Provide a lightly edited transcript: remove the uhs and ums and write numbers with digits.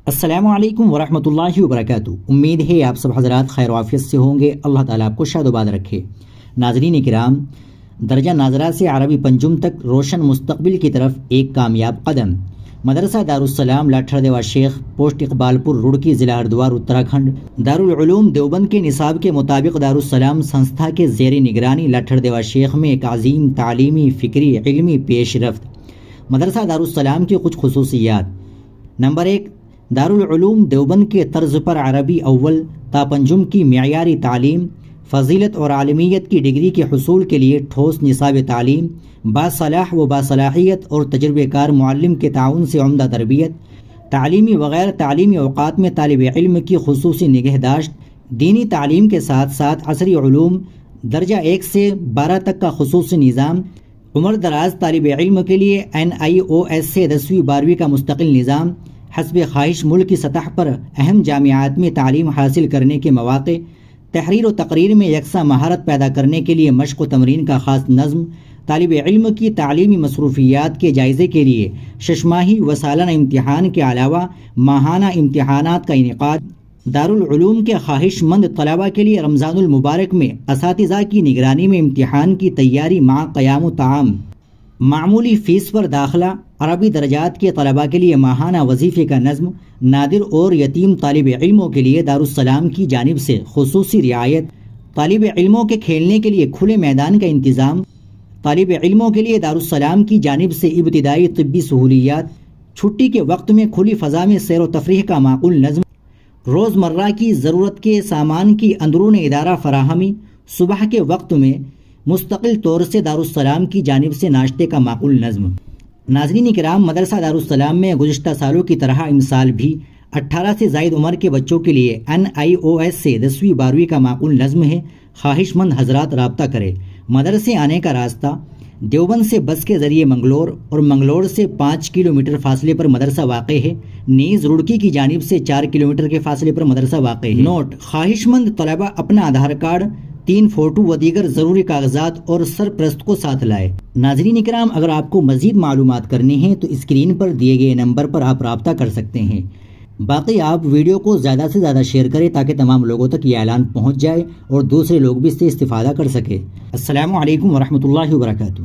السلام علیکم ورحمۃ اللہ وبرکاتہ۔ امید ہے آپ سب حضرات خیر و عافیت سے ہوں گے۔ اللہ تعالیٰ آپ کو شاد و باد رکھے۔ ناظرین کرام، درجہ ناظرہ سے عربی پنجم تک روشن مستقبل کی طرف ایک کامیاب قدم۔ مدرسہ دارالسلام لاٹھر دیوا شیخ، پوسٹ اقبال پور، روڑکی، ضلع ہردوار، اتراکھنڈ۔ دارالعلوم دیوبند کے نصاب کے مطابق دارالسلام سنستھا کے زیر نگرانی لاٹھر دیوا شیخ میں ایک عظیم تعلیمی، فکری، علمی پیش رفت۔ مدرسہ دارالسلام کی کچھ خصوصیات۔ نمبر 1، دارالعلوم دیوبند کے طرز پر عربی اول تا پنجم کی معیاری تعلیم، فضیلت اور عالمیت کی ڈگری کے حصول کے لیے ٹھوس نصاب تعلیم، باصلاح و باصلاحیت اور تجربہ کار معلم کے تعاون سے عمدہ تربیت، تعلیمی وغیر تعلیمی اوقات میں طالب علم کی خصوصی نگہداشت، دینی تعلیم کے ساتھ ساتھ عصری علوم درجہ 1 سے 12 تک کا خصوصی نظام، عمر دراز طالب علم کے لیے NIOS سے 10ویں 12ویں کا مستقل نظام، حسب خواہش ملک کی سطح پر اہم جامعات میں تعلیم حاصل کرنے کے مواقع، تحریر و تقریر میں یکساں مہارت پیدا کرنے کے لیے مشق و تمرین کا خاص نظم، طالب علم کی تعلیمی مصروفیات کے جائزے کے لیے 6 ماہی و سالانہ امتحان کے علاوہ ماہانہ امتحانات کا انعقاد، دارالعلوم کے خواہش مند طلباء کے لیے رمضان المبارک میں اساتذہ کی نگرانی میں امتحان کی تیاری مع قیام و طعام، معمولی فیس پر داخلہ، عربی درجات کے طلباء کے لیے ماہانہ وظیفے کا نظم، نادر اور یتیم طالب علموں کے لیے دارالسلام کی جانب سے خصوصی رعایت، طالب علموں کے کھیلنے کے لیے کھلے میدان کا انتظام، طالب علموں کے لیے دارالسلام کی جانب سے ابتدائی طبی سہولیات، چھٹی کے وقت میں کھلی فضا میں سیر و تفریح کا معقول نظم، روزمرہ کی ضرورت کے سامان کی اندرون ادارہ فراہمی، صبح کے وقت میں مستقل طور سے دارالسلام کی جانب سے ناشتے کا معقول نظم۔ ناظرین کرام، مدرسہ دارالسلام میں گزشتہ سالوں کی طرح امسال بھی 18 سے زائد عمر کے بچوں کے لیے NIOS سے 10ویں 12ویں کا معقول نظم ہے۔ خواہش مند حضرات رابطہ کریں۔ مدرسے آنے کا راستہ: دیوبند سے بس کے ذریعے منگلور اور منگلور سے 5 کلومیٹر فاصلے پر مدرسہ واقع ہے، نیز روڑکی کی جانب سے 4 کلومیٹر کے فاصلے پر مدرسہ واقع ہے۔ نوٹ: خواہش مند طلبہ اپنا آدھار کارڈ، 3 فوٹو و دیگر ضروری کاغذات اور سرپرست کو ساتھ لائے۔ ناظرین کرام، اگر آپ کو مزید معلومات کرنی ہیں تو اسکرین پر دیے گئے نمبر پر آپ رابطہ کر سکتے ہیں۔ باقی آپ ویڈیو کو زیادہ سے زیادہ شیئر کریں تاکہ تمام لوگوں تک یہ اعلان پہنچ جائے اور دوسرے لوگ بھی اس سے استفادہ کر سکیں۔ السلام علیکم ورحمۃ اللہ وبرکاتہ۔